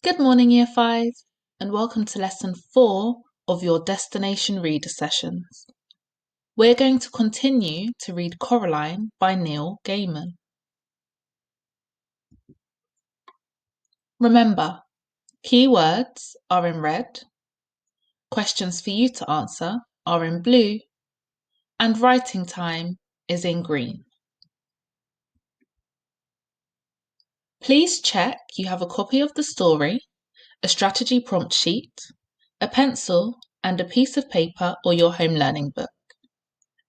Good morning, Year 5, and welcome to Lesson 4 of your Destination Reader sessions. We're going to continue to read Coraline by Neil Gaiman. Remember, keywords are in red, questions for you to answer are in blue, and writing time is in green. Please check you have a copy of the story, a strategy prompt sheet, a pencil, and a piece of paper or your home learning book.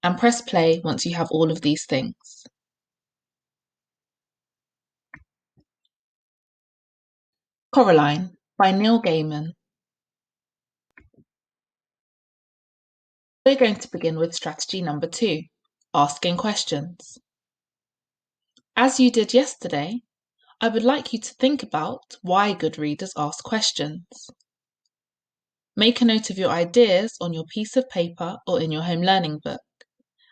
And press play once you have all of these things. Coraline by Neil Gaiman. We're going to begin with strategy number 2, asking questions. As you did yesterday, I would like you to think about why good readers ask questions. Make a note of your ideas on your piece of paper or in your home learning book,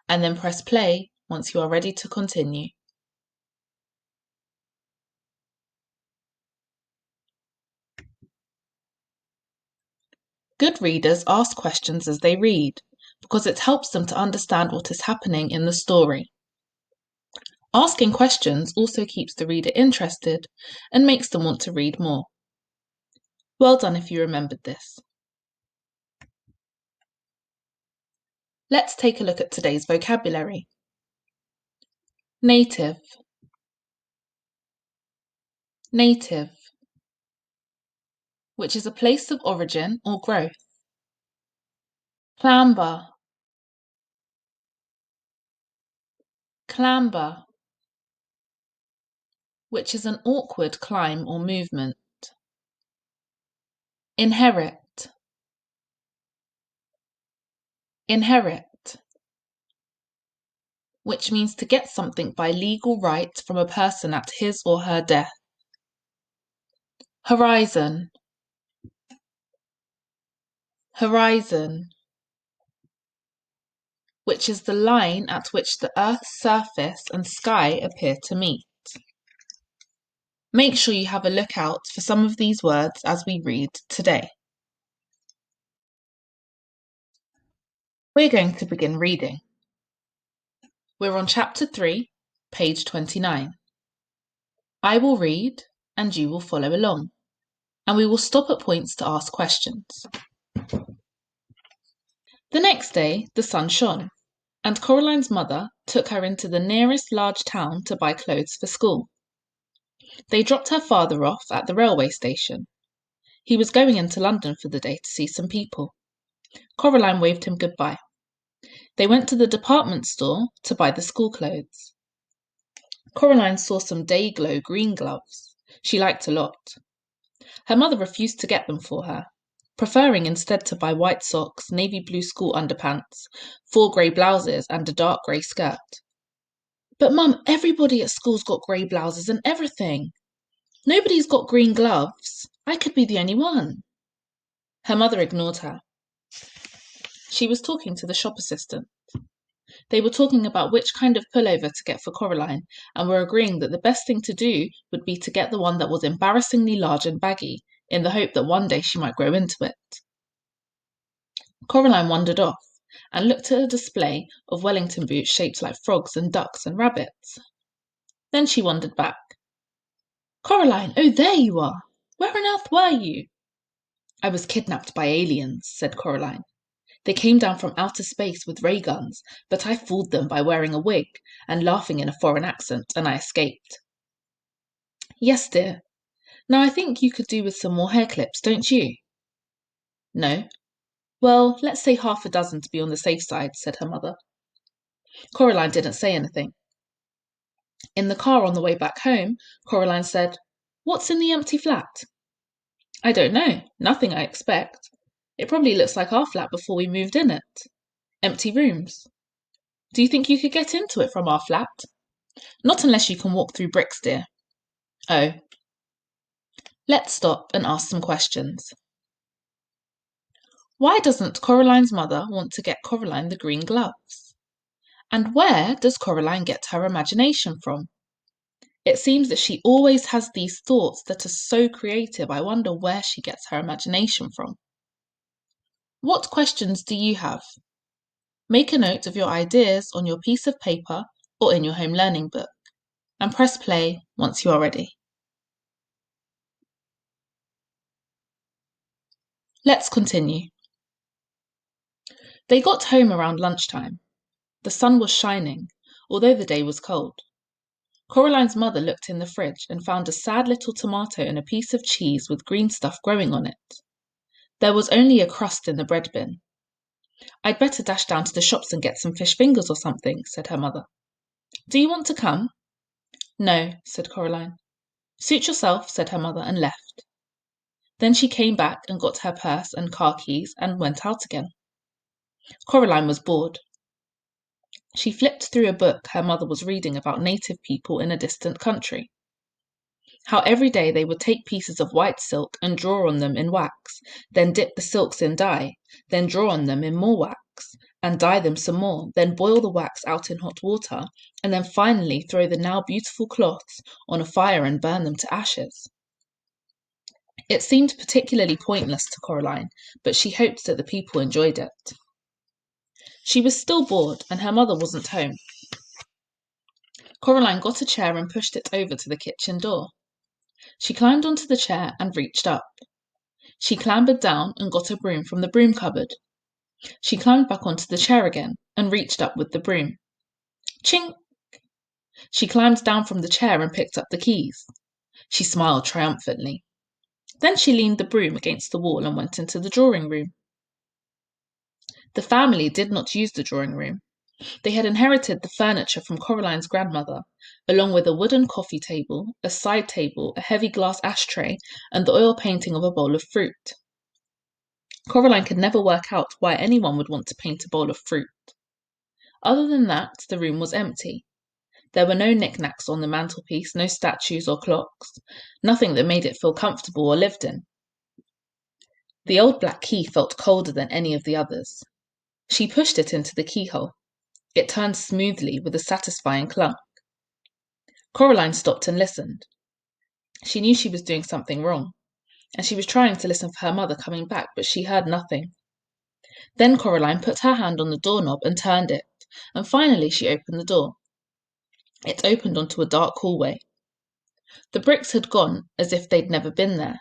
and then press play once you are ready to continue. Good readers ask questions as they read, because it helps them to understand what is happening in the story. Asking questions also keeps the reader interested and makes them want to read more. Well done if you remembered this. Let's take a look at today's vocabulary. Native. Native, which is a place of origin or growth. Clamber. Clamber, which is an awkward climb or movement. Inherit. Inherit, which means to get something by legal right from a person at his or her death. Horizon. Horizon, which is the line at which the Earth's surface and sky appear to meet. Make sure you have a look out for some of these words as we read today. We're going to begin reading. We're on Chapter 3, page 29. I will read and you will follow along, and we will stop at points to ask questions. The next day, the sun shone, and Coraline's mother took her into the nearest large town to buy clothes for school. They dropped her father off at the railway station. He was going into London for the day to see some people. Coraline waved him goodbye. They went to the department store to buy the school clothes. Coraline saw some day-glow green gloves she liked a lot. Her mother refused to get them for her, preferring instead to buy white socks, navy blue school underpants, 4 grey blouses and a dark grey skirt. But Mum, everybody at school's got grey blouses and everything. Nobody's got green gloves. I could be the only one. Her mother ignored her. She was talking to the shop assistant. They were talking about which kind of pullover to get for Coraline and were agreeing that the best thing to do would be to get the one that was embarrassingly large and baggy, in the hope that one day she might grow into it. Coraline wandered off and looked at a display of Wellington boots shaped like frogs and ducks and rabbits. Then she wandered back. Coraline, oh, there you are! Where on earth were you? I was kidnapped by aliens, said Coraline. They came down from outer space with ray guns, but I fooled them by wearing a wig and laughing in a foreign accent, and I escaped. Yes, dear. Now I think you could do with some more hair clips, don't you? No. Well, let's say 6 to be on the safe side, said her mother. Coraline didn't say anything. In the car on the way back home, Coraline said, What's in the empty flat? I don't know. Nothing, I expect. It probably looks like our flat before we moved in it. Empty rooms. Do you think you could get into it from our flat? Not unless you can walk through bricks, dear. Oh. Let's stop and ask some questions. Why doesn't Coraline's mother want to get Coraline the green gloves? And where does Coraline get her imagination from? It seems that she always has these thoughts that are so creative. I wonder where she gets her imagination from. What questions do you have? Make a note of your ideas on your piece of paper or in your home learning book, and press play once you are ready. Let's continue. They got home around lunchtime. The sun was shining, although the day was cold. Coraline's mother looked in the fridge and found a sad little tomato and a piece of cheese with green stuff growing on it. There was only a crust in the bread bin. I'd better dash down to the shops and get some fish fingers or something, said her mother. Do you want to come? No, said Coraline. Suit yourself, said her mother, and left. Then she came back and got her purse and car keys and went out again. Coraline was bored. She flipped through a book her mother was reading about native people in a distant country. How every day they would take pieces of white silk and draw on them in wax, then dip the silks in dye, then draw on them in more wax, and dye them some more, then boil the wax out in hot water, and then finally throw the now beautiful cloths on a fire and burn them to ashes. It seemed particularly pointless to Coraline, but she hoped that the people enjoyed it. She was still bored, and her mother wasn't home. Coraline got a chair and pushed it over to the kitchen door. She climbed onto the chair and reached up. She clambered down and got a broom from the broom cupboard. She climbed back onto the chair again and reached up with the broom. Chink! She climbed down from the chair and picked up the keys. She smiled triumphantly. Then she leaned the broom against the wall and went into the drawing room. The family did not use the drawing room. They had inherited the furniture from Coraline's grandmother, along with a wooden coffee table, a side table, a heavy glass ashtray, and the oil painting of a bowl of fruit. Coraline could never work out why anyone would want to paint a bowl of fruit. Other than that, the room was empty. There were no knickknacks on the mantelpiece, no statues or clocks, nothing that made it feel comfortable or lived in. The old black key felt colder than any of the others. She pushed it into the keyhole. It turned smoothly with a satisfying clunk. Coraline stopped and listened. She knew she was doing something wrong, and she was trying to listen for her mother coming back, but she heard nothing. Then Coraline put her hand on the doorknob and turned it, and finally she opened the door. It opened onto a dark hallway. The bricks had gone as if they'd never been there.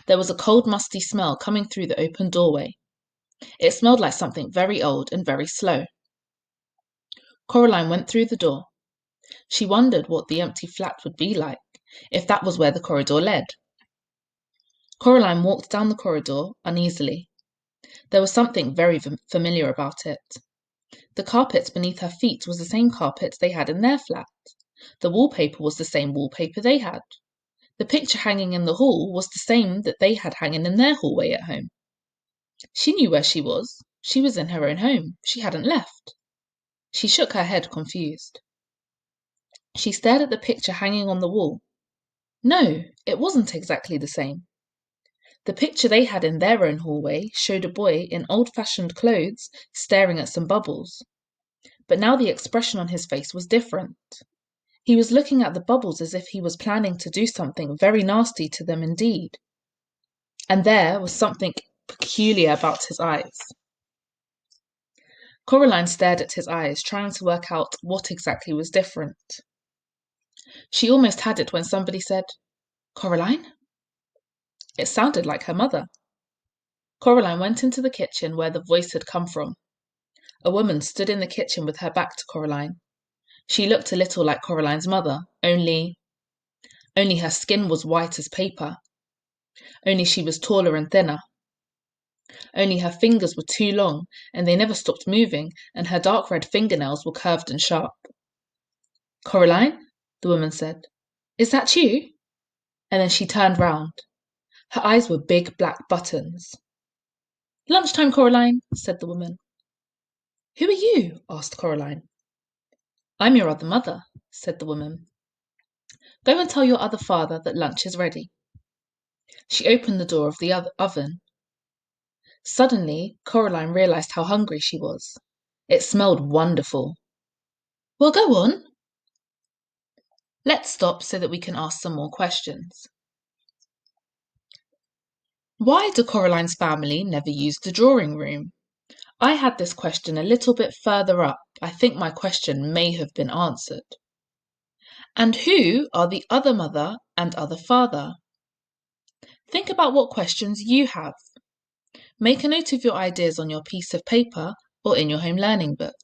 There was a cold, musty smell coming through the open doorway. It smelled like something very old and very slow. Coraline went through the door. She wondered what the empty flat would be like, if that was where the corridor led. Coraline walked down the corridor uneasily. There was something very familiar about it. The carpet beneath her feet was the same carpet they had in their flat. The wallpaper was the same wallpaper they had. The picture hanging in the hall was the same that they had hanging in their hallway at home. She knew where she was. She was in her own home. She hadn't left. She shook her head, confused. She stared at the picture hanging on the wall. No, it wasn't exactly the same. The picture they had in their own hallway showed a boy in old-fashioned clothes staring at some bubbles. But now the expression on his face was different. He was looking at the bubbles as if he was planning to do something very nasty to them indeed. And there was something peculiar about his eyes. Coraline stared at his eyes, trying to work out what exactly was different. She almost had it when somebody said, "Coraline?" It sounded like her mother. Coraline went into the kitchen where the voice had come from. A woman stood in the kitchen with her back to Coraline. She looked a little like Coraline's mother, only her skin was white as paper. Only she was taller and thinner. Only her fingers were too long, and they never stopped moving, and her dark red fingernails were curved and sharp. "Coraline?" the woman said. "Is that you?" And then she turned round. Her eyes were big black buttons. "Lunchtime, Coraline," said the woman. "Who are you?" asked Coraline. "I'm your other mother," said the woman. "Go and tell your other father that lunch is ready." She opened the door of the oven. Suddenly, Coraline realized how hungry she was. It smelled wonderful. "Well, go on." Let's stop so that we can ask some more questions. Why do Coraline's family never use the drawing room? I had this question a little bit further up. I think my question may have been answered. And who are the other mother and other father? Think about what questions you have. Make a note of your ideas on your piece of paper or in your home learning book,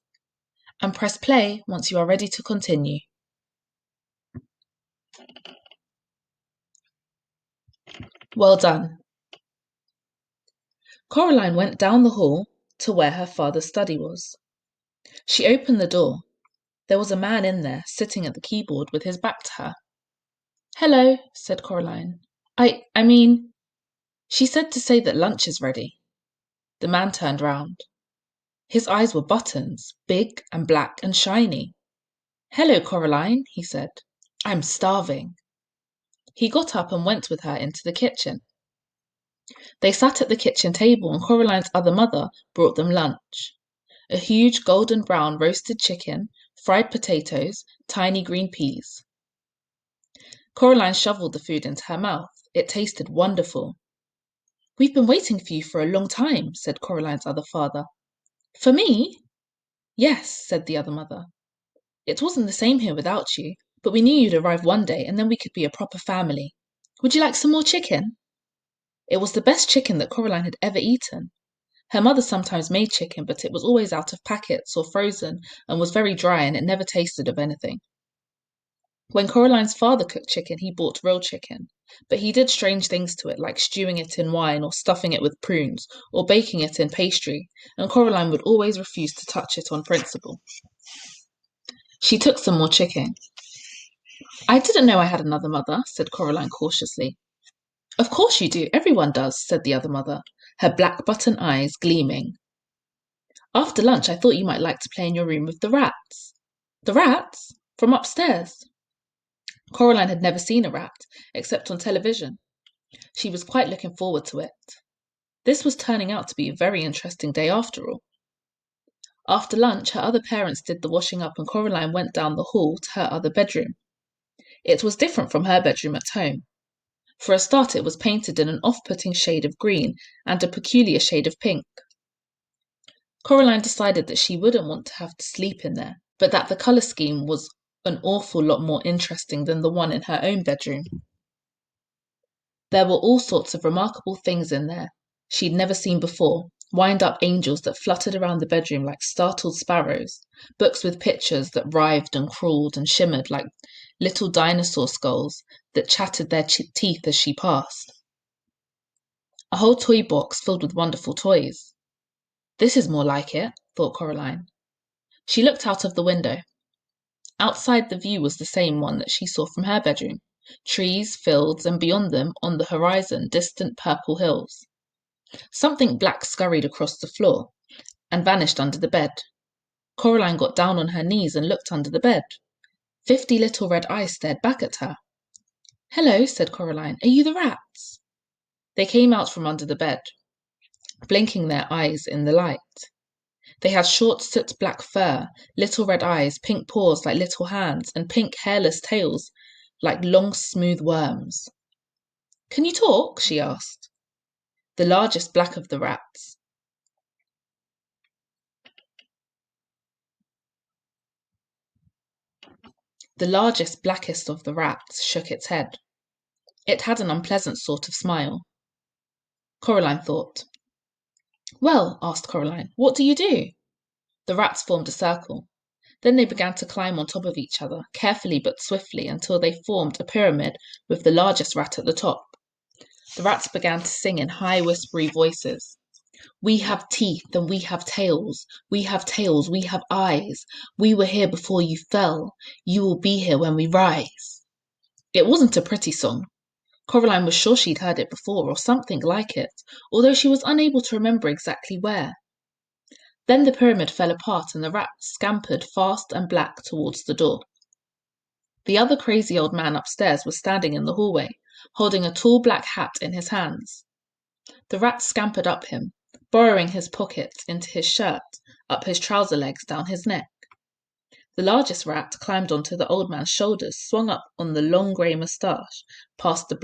and press play once you are ready to continue. Well done. Coraline went down the hall to where her father's study was. She opened the door. There was a man in there, sitting at the keyboard with his back to her. Hello, said Coraline. I mean, she said to say that lunch is ready. The man turned round. His eyes were buttons, big and black and shiny. Hello, Coraline, he said. I'm starving. He got up and went with her into the kitchen. They sat at the kitchen table and Coraline's other mother brought them lunch. A huge golden brown roasted chicken, fried potatoes, tiny green peas. Coraline shoveled the food into her mouth. It tasted wonderful. We've been waiting for you for a long time, said Coraline's other father. For me? Yes, said the other mother. It wasn't the same here without you, but we knew you'd arrive one day and then we could be a proper family. Would you like some more chicken? It was the best chicken that Coraline had ever eaten. Her mother sometimes made chicken, but it was always out of packets or frozen and was very dry and it never tasted of anything. When Coraline's father cooked chicken, he bought real chicken, but he did strange things to it, like stewing it in wine or stuffing it with prunes or baking it in pastry, and Coraline would always refuse to touch it on principle. She took some more chicken. I didn't know I had another mother, said Coraline cautiously. Of course you do, everyone does, said the other mother, her black button eyes gleaming. After lunch, I thought you might like to play in your room with the rats. The rats? From upstairs? Coraline had never seen a rat, except on television. She was quite looking forward to it. This was turning out to be a very interesting day after all. After lunch, her other parents did the washing up and Coraline went down the hall to her other bedroom. It was different from her bedroom at home. For a start, it was painted in an off-putting shade of green and a peculiar shade of pink. Coraline decided that she wouldn't want to have to sleep in there, but that the colour scheme was an awful lot more interesting than the one in her own bedroom. There were all sorts of remarkable things in there she'd never seen before, wind-up angels that fluttered around the bedroom like startled sparrows, books with pictures that writhed and crawled and shimmered like little dinosaur skulls that chattered their teeth as she passed. A whole toy box filled with wonderful toys. This is more like it, thought Coraline. She looked out of the window. Outside, the view was the same one that she saw from her bedroom. Trees, fields, and beyond them, on the horizon, distant purple hills. Something black scurried across the floor and vanished under the bed. Coraline got down on her knees and looked under the bed. 50 little red eyes stared back at her. Hello, said Coraline. Are you the rats? They came out from under the bed, blinking their eyes in the light. They had short soot black fur, little red eyes, pink paws like little hands, and pink hairless tails like long smooth worms. Can you talk? She asked. The largest black of the rats. The largest, blackest of the rats shook its head. It had an unpleasant sort of smile. Coraline thought. Well, asked Coraline, what do you do? The rats formed a circle. Then they began to climb on top of each other, carefully but swiftly, until they formed a pyramid with the largest rat at the top. The rats began to sing in high, whispery voices. We have teeth and we have tails. We have tails, we have eyes. We were here before you fell. You will be here when we rise. It wasn't a pretty song. Coraline was sure she'd heard it before, or something like it, although she was unable to remember exactly where. Then the pyramid fell apart and the rats scampered fast and black towards the door. The other crazy old man upstairs was standing in the hallway, holding a tall black hat in his hands. The rats scampered up him, burrowing his pockets into his shirt, up his trouser legs, down his neck. The largest rat climbed onto the old man's shoulders, swung up on the long grey moustache, past the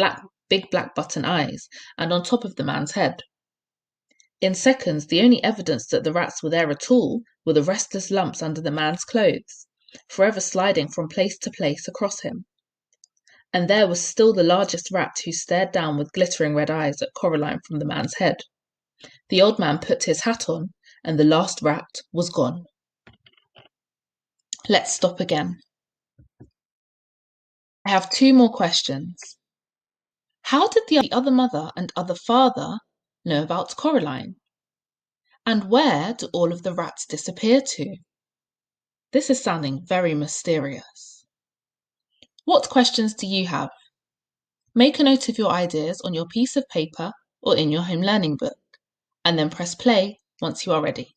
big black button eyes, and on top of the man's head. In seconds, the only evidence that the rats were there at all were the restless lumps under the man's clothes, forever sliding from place to place across him. And there was still the largest rat, who stared down with glittering red eyes at Coraline from the man's head. The old man put his hat on, and the last rat was gone. Let's stop again. I have 2 more questions. How did the other mother and other father know about Coraline? And where do all of the rats disappear to? This is sounding very mysterious. What questions do you have? Make a note of your ideas on your piece of paper or in your home learning book, and then press play once you are ready.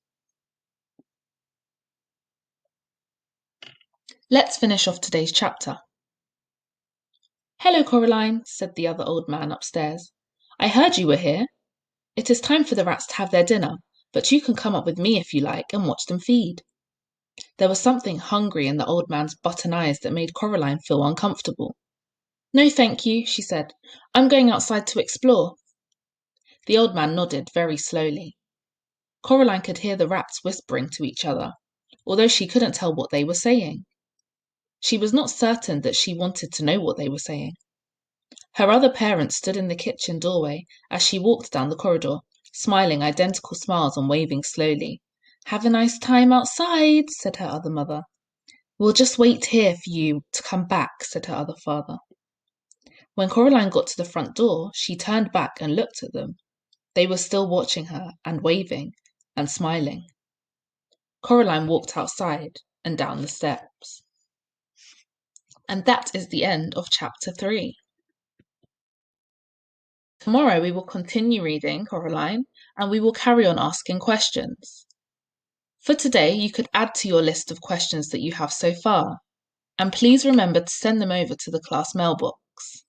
Let's finish off today's chapter. "Hello, Coraline," said the other old man upstairs. "I heard you were here. It is time for the rats to have their dinner, but you can come up with me if you like and watch them feed." There was something hungry in the old man's button eyes that made Coraline feel uncomfortable. "No, thank you," she said. "I'm going outside to explore." The old man nodded very slowly. Coraline could hear the rats whispering to each other, although she couldn't tell what they were saying. She was not certain that she wanted to know what they were saying. Her other parents stood in the kitchen doorway as she walked down the corridor, smiling identical smiles and waving slowly. "Have a nice time outside," said her other mother. "We'll just wait here for you to come back," said her other father. When Coraline got to the front door, she turned back and looked at them. They were still watching her and waving and smiling. Coraline walked outside and down the steps. And that is the end of chapter 3. Tomorrow we will continue reading Coraline, and we will carry on asking questions. For today, you could add to your list of questions that you have so far, and please remember to send them over to the class mailbox.